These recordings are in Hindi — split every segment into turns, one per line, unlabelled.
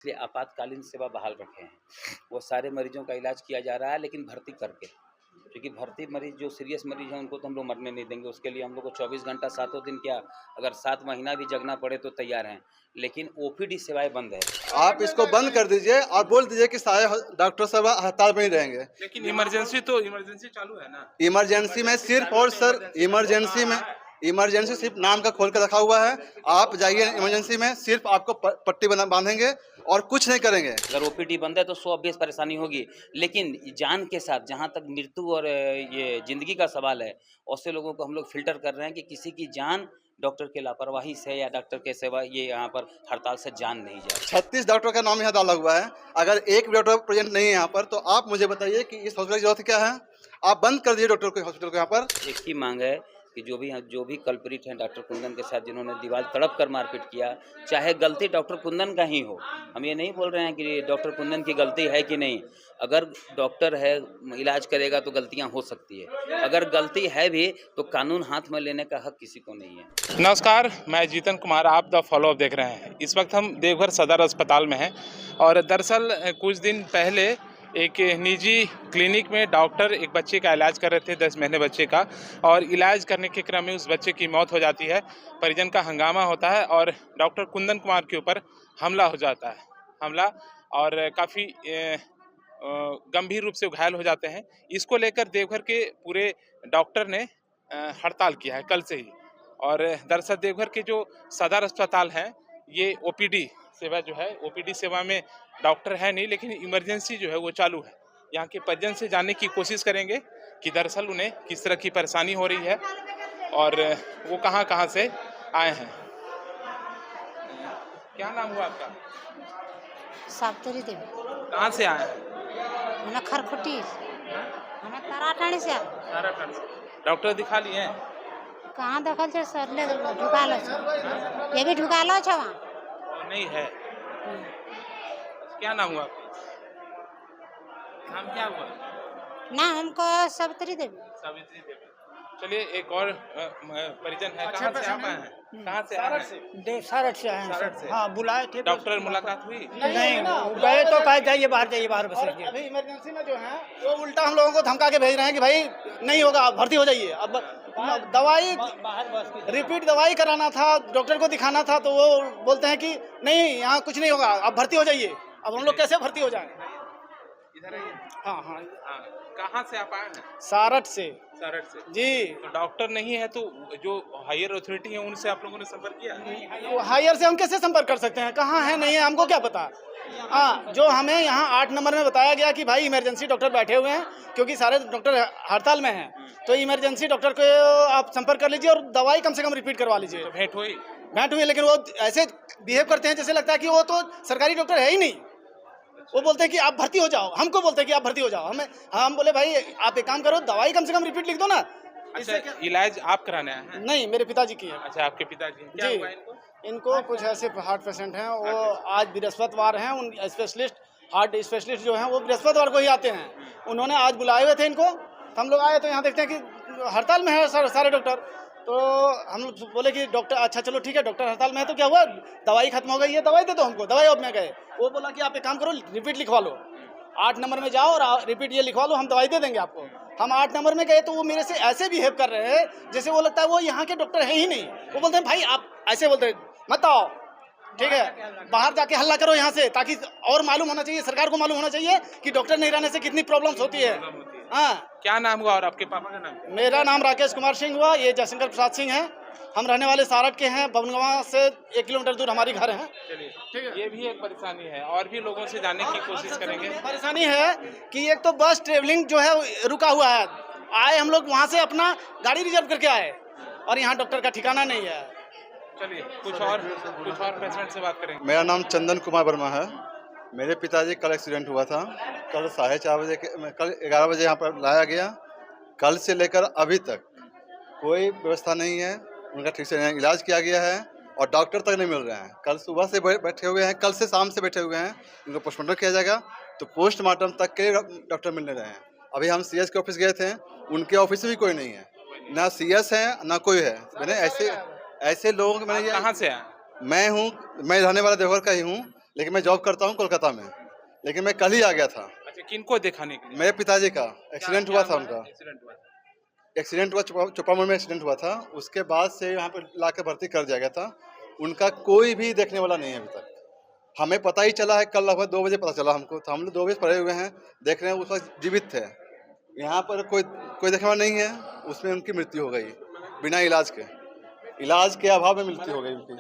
इसलिए आपातकालीन सेवा बहाल रखे हैं। वो सारे मरीजों का इलाज किया जा रहा है, लेकिन भर्ती करके, क्योंकि भर्ती मरीज जो सीरियस मरीज हैं उनको तो हम लोग मरने नहीं देंगे। उसके लिए हम लोग को 24 घंटा सातों दिन क्या, अगर 7 महीना भी जगना पड़े तो तैयार हैं, लेकिन ओपीडी सेवाएं बंद है।
आप इसको बंद कर दीजिए और बोल दीजिए कि सारे डॉक्टर सब हड़ताल में ही रहेंगे।
लेकिन इमरजेंसी चालू है ना।
इमरजेंसी में सिर्फ और सर इमरजेंसी सिर्फ नाम का खोल कर रखा हुआ है। आप जाइए इमरजेंसी में, सिर्फ आपको पट्टी बांधेंगे और कुछ नहीं करेंगे।
अगर ओपीडी बंद है तो 120 परेशानी होगी, लेकिन जान के साथ, जहाँ तक मृत्यु और ये जिंदगी का सवाल है, उससे लोगों को हम लोग फिल्टर कर रहे हैं कि किसी की जान डॉक्टर के लापरवाही से या डॉक्टर के सेवा ये यहाँ पर हड़ताल से जान नहीं जाए।
36 डॉक्टर का नाम यहाँ डाला हुआ है। अगर एक भी डॉक्टर प्रेजेंट नहीं है यहाँ पर, तो आप मुझे बताइए कि इस हॉस्पिटल की जरूरत क्या है। आप बंद कर दीजिए डॉक्टर को, हॉस्पिटल को यहाँ पर।
एक ही मांग है कि जो भी कल्प्रिट हैं डॉक्टर कुंदन के साथ, जिन्होंने दीवार तड़प कर मारपीट किया, चाहे गलती डॉक्टर कुंदन का ही हो, हम ये नहीं बोल रहे हैं कि डॉक्टर कुंदन की गलती है कि नहीं। अगर डॉक्टर है, इलाज करेगा तो गलतियां हो सकती है, अगर गलती है भी तो कानून हाथ में लेने का हक किसी को नहीं है।
नमस्कार, मैं जीतन कुमार, आप द फॉलो अप देख रहे हैं। इस वक्त हम देवघर सदर अस्पताल में हैं और दरअसल कुछ दिन पहले एक निजी क्लिनिक में डॉक्टर एक बच्चे का इलाज कर रहे थे, 10 महीने बच्चे का, और इलाज करने के क्रम में उस बच्चे की मौत हो जाती है। परिजन का हंगामा होता है और डॉक्टर कुंदन कुमार के ऊपर हमला हो जाता है, और काफ़ी गंभीर रूप से घायल हो जाते हैं। इसको लेकर देवघर के पूरे डॉक्टर ने हड़ताल किया है कल से ही। और दरअसल देवघर के जो सदर अस्पताल हैं, ये ओपीडी सेवा जो है, ओपीडी सेवा में डॉक्टर है नहीं, लेकिन इमरजेंसी जो है वो चालू है। यहाँ के परिजन से जानने की कोशिश करेंगे कि दरअसल उन्हें किस तरह की परेशानी हो रही है और वो कहाँ से आए हैं। क्या नाम हुआ आपका?
सावित्री देवी।
कहाँ से आए हैं?
हमें खरखुटी, हमें ताराटाणी से।
डॉक्टर दिखा लिए हैं?
कहाँ देखल छे सर, ले ढुकालो छे, ये भी ढुकालो छे वहाँ।
नहीं है। क्या नाम हुआ आपका? नाम क्या हुआ?
ना हमको सावित्री देवी।
सावित्री देवी। चलिए, एक और परिजन है। कहाँ से आप आए हैं? कहाँ से आए हैं?
सारठ से आए
सारठ से।
हैं। हाँ, बुलाए थे।
डॉक्टर मुलाकात हुई?
नहीं, गए तो कहे जाइए बाहर बस।
अभी इमरजेंसी में जो है वो उल्टा हम लोगों को धमका के भेज रहे हैं कि भाई नहीं होगा, आप भर्ती हो जाइए। अब दवाई रिपीट दवाई कराना था, डॉक्टर को दिखाना था, तो वो बोलते हैं कि नहीं, यहाँ कुछ नहीं होगा, आप भर्ती हो जाइए। अब हम लोग कैसे भर्ती हो जाएं?
इधर आइए।
हाँ।
कहाँ से आप आए हैं?
सारठ से जी।
तो डॉक्टर नहीं है तो जो हायर अथॉरिटी है उनसे आप लोगों ने संपर्क किया?
हायर से हम कैसे संपर्क कर सकते हैं? कहाँ है, नहीं है, हमको क्या पता। हाँ, जो हमें यहाँ 8 नंबर में बताया गया कि भाई इमरजेंसी डॉक्टर बैठे हुए हैं, क्योंकि सारे डॉक्टर हड़ताल में हैं, तो इमरजेंसी डॉक्टर को आप संपर्क कर लीजिए और दवाई कम से कम रिपीट करवा लीजिए।
तो भेंट हुई,
लेकिन वो ऐसे बिहेव करते हैं जैसे लगता है कि वो तो सरकारी डॉक्टर है ही नहीं। वो बोलते हैं कि आप भर्ती हो जाओ, हमको बोलते हैं कि आप भर्ती हो जाओ। हम बोले भाई आप एक काम करो, दवाई कम से कम रिपीट लिख दो ना।
अच्छा, इलाज आप कराने आए हैं?
नहीं, मेरे पिताजी की है।
अच्छा, आपके पिताजी। क्या हुआ इनको?
इनको कुछ ऐसे हार्ट पेशेंट हैं, वो आज बृहस्पतिवार हैं, उन हार्ट स्पेशलिस्ट जो हैं वो बृहस्पतिवार को ही आते हैं। उन्होंने आज बुलाए हुए थे इनको, तो हम लोग आए तो यहाँ देखते हैं कि हड़ताल में है सारे डॉक्टर। तो हम लोग बोले कि डॉक्टर, अच्छा चलो ठीक है, डॉक्टर हड़ताल में है तो क्या हुआ, दवाई खत्म हो गई है, दवाई दे दो हमको। दवाई अब में गए, वो बोला कि आप एक काम करो, रिपीट लिखवा लो, 8 नंबर में जाओ और रिपीट ये लिखवा लो, हम दवाई दे देंगे आपको। हम 8 नंबर में गए तो वो मेरे से ऐसे बिहेव कर रहे हैं जैसे वो लगता है वो यहाँ के डॉक्टर है ही नहीं। वो बोलते हैं भाई आप ऐसे बोलते हैं, मत आओ, ठीक है, बाहर जाके हल्ला करो यहाँ से, ताकि और मालूम होना चाहिए, सरकार को मालूम होना चाहिए कि डॉक्टर नहीं रहने से कितनी प्रॉब्लम्स होती है। हाँ।
क्या नाम हुआ और आपके पापा का नाम?
मेरा नाम राकेश कुमार सिंह हुआ, ये जयशंकर प्रसाद सिंह है। हम रहने वाले सारठ के हैं, बबनगवा से 1 किलोमीटर दूर हमारी घर है।
चलिए, ठीक है। ये भी एक परेशानी है, और भी लोगों से जानने की कोशिश करेंगे।
परेशानी है कि एक तो बस ट्रेवलिंग जो है रुका हुआ है, आए हम लोग वहाँ से अपना गाड़ी रिजर्व करके आए और यहाँ डॉक्टर का ठिकाना नहीं है।
चलिए, कुछ और पेशेंट से बात करेंगे।
मेरा नाम चंदन कुमार वर्मा है। मेरे पिताजी कल एक्सीडेंट हुआ था। कल 4:30 बजे कल 11 बजे यहाँ पर लाया गया। कल से लेकर अभी तक कोई व्यवस्था नहीं है, उनका ठीक से इलाज किया गया है और डॉक्टर तक नहीं मिल रहे हैं। कल सुबह से बैठे हुए हैं, कल से शाम से बैठे हुए हैं, उनको पोस्टमार्टम किया जाएगा, तो पोस्टमार्टम तक के डॉक्टर मिलने रहे हैं। अभी हम CS के ऑफिस गए थे, उनके ऑफिस में भी कोई नहीं है, ना CS है ना कोई है। मैंने ऐसे लोगों को, मैंने
कहाँ से आए?
मैं रहने वाला देवघर का ही हूँ। लेकिन मैं जॉब करता हूँ कोलकाता में, लेकिन मैं कल ही आ गया था।
अच्छा, किनको दिखाने के लिए?
मेरे पिताजी का एक्सीडेंट हुआ था, उनका
एक्सीडेंट हुआ था।
एक्सीडेंट हुआ, चोपामोड़ में एक्सीडेंट हुआ था। उसके बाद से यहाँ पे ला के भर्ती कर दिया गया था। उनका कोई भी देखने वाला नहीं है अभी तक। हमें पता ही चला है कल लगभग 2 बजे पता चला हमको, तो हम लोग 2 बजे पड़े हुए हैं, देख रहे हैं उस वक्त जीवित थे। यहाँ पर कोई देखने वाला नहीं है, उसमें उनकी मृत्यु हो गई बिना इलाज के अभाव में मृत्यु हो गई उनकी।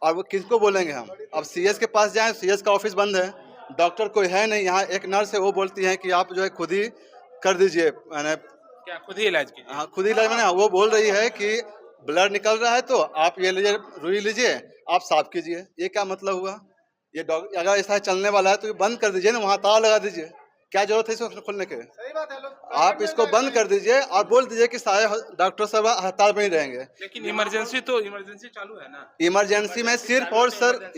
और वो किसको बोलेंगे हम? अब सीएस के पास जाएं, सीएस का ऑफिस बंद है, डॉक्टर कोई है नहीं। यहाँ एक नर्स है, वो बोलती है कि आप जो है खुद ही कर दीजिए, मैंने
क्या खुद ही इलाज कीजिए?
हाँ खुद ही इलाज। मैंने वो बोल रही है कि ब्लड निकल रहा है तो आप ये लीजिए, रुई लीजिए, आप साफ कीजिए। ये क्या मतलब हुआ? ये डॉक्टर अगर ऐसा चलने वाला है तो ये बंद कर दीजिए ना, वहाँ ताला लगा दीजिए। क्या जरूरत है इसको खोलने के? आप इसको बंद कर दीजिए और बोल दीजिए कि सारे डॉक्टर सब हड़ताल में ही रहेंगे।
लेकिन इमरजेंसी चालू है ना।
इमरजेंसी में सिर्फ और सर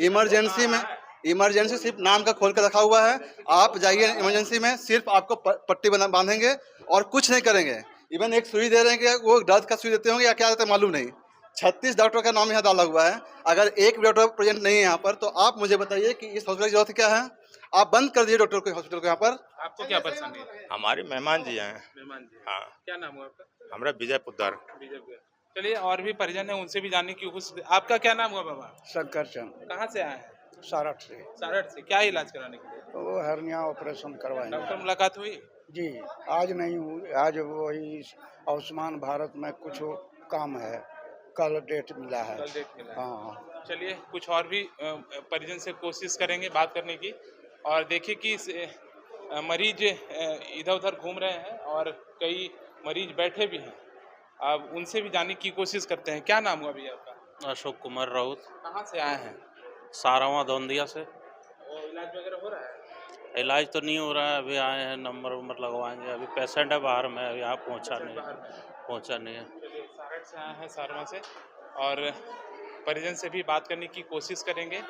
इमरजेंसी सिर्फ नाम का खोल कर रखा हुआ है। आप जाइए इमरजेंसी में, सिर्फ आपको पट्टी बांधेंगे और कुछ नहीं करेंगे। इवन एक सुई दे रहे हैं कि वो दर्द का सुई देते होंगे या क्या देते हैं मालूम नहीं। 36 डॉक्टर का नाम यहाँ डाला हुआ है। अगर एक भी डॉक्टर प्रेजेंट नहीं है यहाँ पर, तो आप मुझे बताइए कि इस हॉस्पिटल की जरूरत क्या है? आप बंद कर दीजिए डॉक्टर को, हॉस्पिटल को यहाँ पर।
आपको क्या परेशानी है?
हमारे मेहमान जी हैं।
मेहमान जी,
हाँ,
क्या नाम हुआ आपका?
हमारा विजय पुत्र।
बीजेपी। चलिए, और भी परिजन है, उनसे भी जानने की कोशिश। आपका क्या नाम हुआ बाबा?
शंकर चंद,
कहाँ से आए हैं?
सारठ से।
सारठ से। क्या इलाज कराने के लिए?
वो हर्निया ऑपरेशन करवाएंगे।
डॉक्टर मुलाकात हुई?
जी, आज नहीं हुई। आज वही आयुष्मान भारत में कुछ काम है, कल डेट मिला है।
कल डेट मिला है।
हाँ,
चलिए, कुछ और भी परिजन से कोशिश करेंगे बात करने की। और देखिए कि मरीज इधर उधर घूम रहे हैं और कई मरीज बैठे भी हैं। अब उनसे भी जानने की कोशिश करते हैं। क्या नाम हुआ भैया आपका?
अशोक कुमार राउत,
कहाँ से आए हैं?
सारावा धोंदिया से।
और इलाज वगैरह हो रहा है?
इलाज तो नहीं हो रहा है, अभी आए हैं, नंबर लगवाएंगे। अभी पेशेंट है बाहर में, अभी यहाँ पहुँचा नहीं है।
चलिए, सारठ से आए हैं, सारवा से, और परिजन से भी बात करने की कोशिश करेंगे।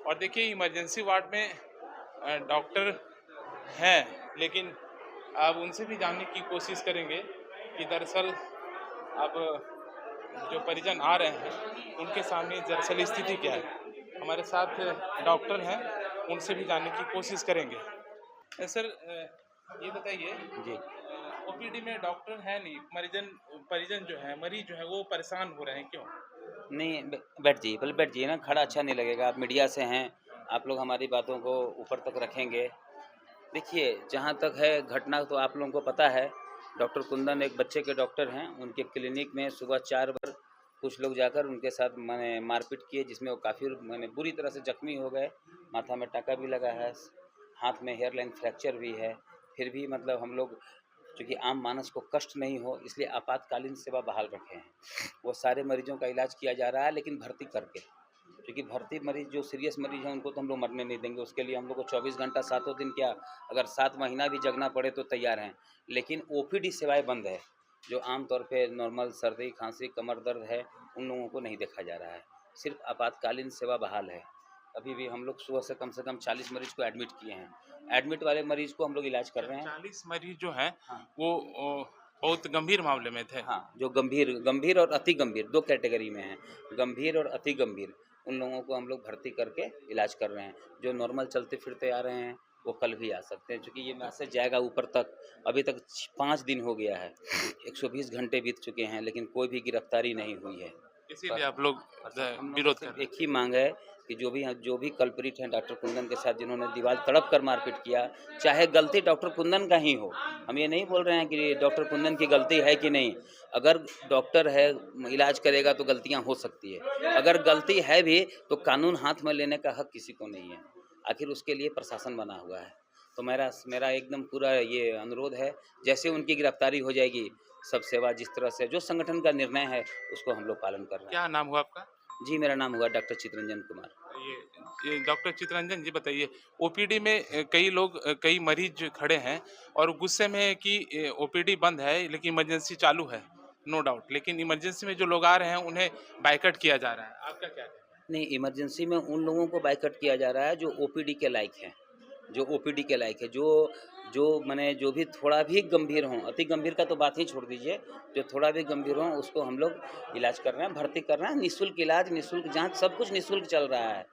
और देखिए, इमरजेंसी वार्ड में डॉक्टर हैं, लेकिन अब उनसे भी जानने की कोशिश करेंगे कि दरअसल अब जो परिजन आ रहे हैं उनके सामने दरअसल स्थिति क्या है। हमारे साथ डॉक्टर हैं, उनसे भी जानने की कोशिश करेंगे। सर, ये बताइए
जी।
ओपीडी में डॉक्टर है नहीं, परिजन जो है, मरीज जो है, वो परेशान हो रहे हैं, क्यों?
नहीं, बैठ जाइए, पहले बैठ जाइए ना, खड़ा अच्छा नहीं लगेगा। आप मीडिया से हैं, आप लोग हमारी बातों को ऊपर तक रखेंगे। देखिए, जहाँ तक है घटना, तो आप लोगों को पता है, डॉक्टर कुंदन एक बच्चे के डॉक्टर हैं। उनके क्लिनिक में सुबह 4 बार कुछ लोग जाकर उनके साथ मैंने मारपीट किए, जिसमें वो काफ़ी मैंने बुरी तरह से जख्मी हो गए। माथा में टाका भी लगा है, हाथ में हेयर लाइन फ्रैक्चर भी है। फिर भी मतलब हम लोग, चूँकि आम मानस को कष्ट नहीं हो, इसलिए आपातकालीन सेवा बहाल रखे हैं। वो सारे मरीजों का इलाज किया जा रहा है, लेकिन भर्ती करके, क्योंकि भर्ती मरीज जो सीरियस मरीज हैं उनको तो हम लोग मरने नहीं देंगे। उसके लिए हम लोग को 24 घंटा 7 दिन क्या, अगर 7 महीना भी जगना पड़े तो तैयार हैं। लेकिन ओपीडी सेवाएं बंद है। जो आमतौर पे नॉर्मल सर्दी खांसी कमर दर्द है, उन लोगों को नहीं देखा जा रहा है। सिर्फ आपातकालीन सेवा बहाल है। अभी भी हम लोग सुबह से कम 40 मरीज को एडमिट किए हैं। एडमिट वाले मरीज को हम लोग इलाज कर रहे हैं।
40 मरीज जो हैं,
हाँ।
वो बहुत गंभीर मामले में थे।
हाँ, जो गंभीर और अति गंभीर 2 कैटेगरी में हैं, गंभीर और अति गंभीर, उन लोगों को हम लोग भर्ती करके इलाज कर रहे हैं। जो नॉर्मल चलते फिरते आ रहे हैं वो कल भी आ सकते हैं, क्योंकि ये मैसेज जाएगा ऊपर तक। अभी तक 5 दिन हो गया है, 120 घंटे बीत चुके हैं, लेकिन कोई भी गिरफ्तारी नहीं हुई है।
इसीलिए आप लोग
हम
विरोध
लोग
कर रहे
एक ही मांग है कि जो भी कल्परिट हैं डॉक्टर कुंदन के साथ, जिन्होंने दीवार तड़प कर मारपीट किया, चाहे गलती डॉक्टर कुंदन का ही हो। हम ये नहीं बोल रहे हैं कि डॉक्टर कुंदन की गलती है कि नहीं। अगर डॉक्टर है, इलाज करेगा तो गलतियां हो सकती है। अगर गलती है भी तो कानून हाथ में लेने का हक किसी को नहीं है। आखिर उसके लिए प्रशासन बना हुआ है। तो मेरा एकदम पूरा ये अनुरोध है, जैसे उनकी गिरफ्तारी हो जाएगी, सब सेवा जिस तरह से जो संगठन का निर्णय है उसको हम लोग पालन कर रहे हैं।
क्या नाम हुआ आपका?
जी, मेरा नाम हुआ डॉक्टर चितरंजन कुमार।
ये डॉक्टर चितरंजन जी, बताइए, ओपीडी में कई मरीज खड़े हैं और गुस्से में है कि ओपीडी बंद है लेकिन इमरजेंसी चालू है, नो डाउट, लेकिन इमरजेंसी में जो लोग आ रहे हैं उन्हें बाइकआउट किया जा रहा है। आपका क्या कहना है?
नहीं, इमरजेंसी में उन लोगों को बाइकआउट किया जा रहा है जो ओपीडी के लायक हैं, जो भी थोड़ा भी गंभीर हों। अति गंभीर का तो बात ही छोड़ दीजिए, जो थोड़ा भी गंभीर हों उसको हम लोग इलाज कर रहे हैं, भर्ती कर रहे हैं। निःशुल्क इलाज, निःशुल्क जांच, सब कुछ निःशुल्क चल रहा है।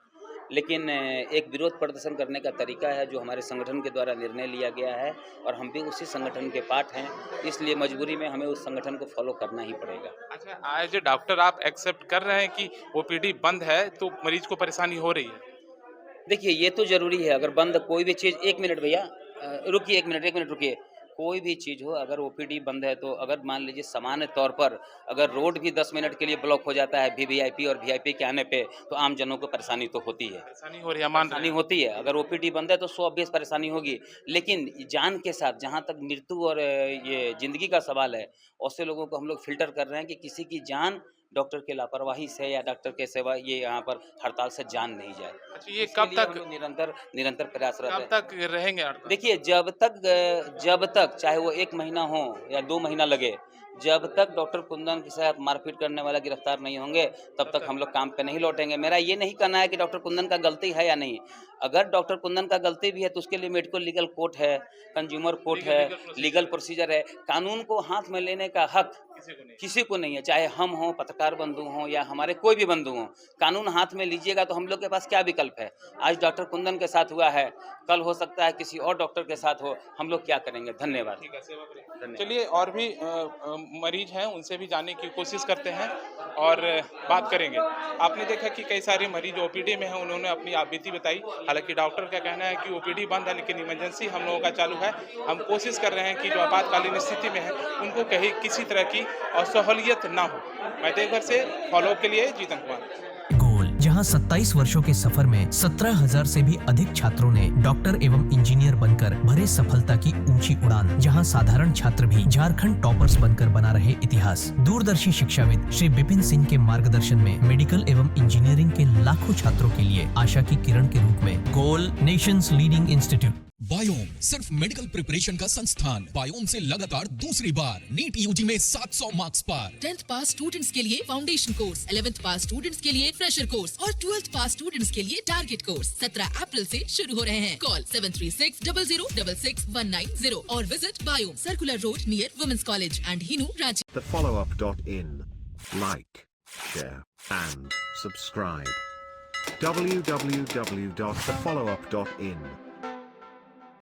लेकिन एक विरोध प्रदर्शन करने का तरीका है जो हमारे संगठन के द्वारा निर्णय लिया गया है और हम भी उसी संगठन के पार्ट हैं, इसलिए मजबूरी में हमें उस संगठन को फॉलो करना ही पड़ेगा।
अच्छा, एज ए डॉक्टर आप एक्सेप्ट कर रहे हैं कि ओपीडी बंद है तो मरीज को परेशानी हो रही है?
देखिए, ये तो ज़रूरी है, अगर बंद कोई भी चीज़, 1 मिनट भैया, रुकिए 1 मिनट रुकिए। कोई भी चीज़ हो, अगर ओपीडी बंद है तो अगर मान लीजिए सामान्य तौर पर अगर रोड भी 10 मिनट के लिए ब्लॉक हो जाता है वीवीआईपी और वीआईपी के आने पे, तो आम जनों को परेशानी तो होती है।
परेशानी हो रही है, मान रहे
परेशानी
हैं।
होती है, अगर ओपीडी बंद है तो सो ऑब्वियस परेशानी होगी। लेकिन जान के साथ जहाँ तक मृत्यु और ये ज़िंदगी का सवाल है, ऐसे लोगों को हम लोग फ़िल्टर कर रहे हैं कि किसी की जान डॉक्टर की लापरवाही से या डॉक्टर के सेवा ये यहाँ पर हड़ताल से जान नहीं जाए।
अच्छा, ये
इसके
कब
लिए हम
तक
लोग निरंतर प्रयासरत
कब
हैं।
तक रहेंगे हड़ताल?
देखिए, जब तक चाहे वो 1 महीना हो या 2 महीना लगे, जब तक डॉक्टर कुंदन के साथ मारपीट करने वाला गिरफ्तार नहीं होंगे, तब तक हम लोग काम पे नहीं लौटेंगे। मेरा ये नहीं कहना है कि डॉक्टर कुंदन का गलती है या नहीं। अगर डॉक्टर कुंदन का गलती भी है तो उसके लिए मेडिको लीगल कोर्ट है, कंज्यूमर कोर्ट है, लीगल प्रोसीजर है। कानून को हाथ में लेने का हक किसी को नहीं है, चाहे हम हों, पत्रकार बंधु हों या हमारे कोई भी बंधु हों। कानून हाथ में लीजिएगा तो हम लोग के पास क्या विकल्प है? आज डॉक्टर कुंदन के साथ हुआ है, कल हो सकता है किसी और डॉक्टर के साथ हो, हम लोग क्या करेंगे? धन्यवाद।
चलिए, और भी मरीज हैं, उनसे भी जानने की कोशिश करते हैं और बात करेंगे। आपने देखा कि कई सारे मरीज ओपीडी में हैं, उन्होंने अपनी आपबीती बताई। हालांकि डॉक्टर का कहना है कि ओपीडी बंद है लेकिन इमरजेंसी हम लोगों का चालू है। हम कोशिश कर रहे हैं कि जो आपातकालीन स्थिति में है उनको कहीं किसी तरह की असहूलियत ना हो। मैं देवघर से फॉलोअप के लिए जीतन कुमार।
जहां 27 वर्षों के सफर में 17,000 से भी अधिक छात्रों ने डॉक्टर एवं इंजीनियर बनकर भरे सफलता की ऊंची उड़ान, जहां साधारण छात्र भी झारखंड टॉपर्स बनकर बना रहे इतिहास। दूरदर्शी शिक्षाविद श्री विपिन सिंह के मार्गदर्शन में मेडिकल एवं इंजीनियरिंग के लाखों छात्रों के लिए आशा की किरण के रूप में गोल, नेशंस लीडिंग इंस्टीट्यूट।
बायोम सिर्फ मेडिकल प्रिपरेशन का संस्थान। बायोम से लगातार दूसरी बार नीट यूजी में 700 मार्क्स पार।
10th पास स्टूडेंट्स के लिए फाउंडेशन कोर्स, 11th पास स्टूडेंट्स के लिए फ्रेशर कोर्स और 12th पास स्टूडेंट्स के लिए टारगेट कोर्स 17 अप्रैल से शुरू हो रहे हैं। कॉल 7360066190 और विजिट बायोम, circular road near women's college and Hinoo, Ranchi.
thefollowup.in. Like, share and subscribe. www.thefollowup.in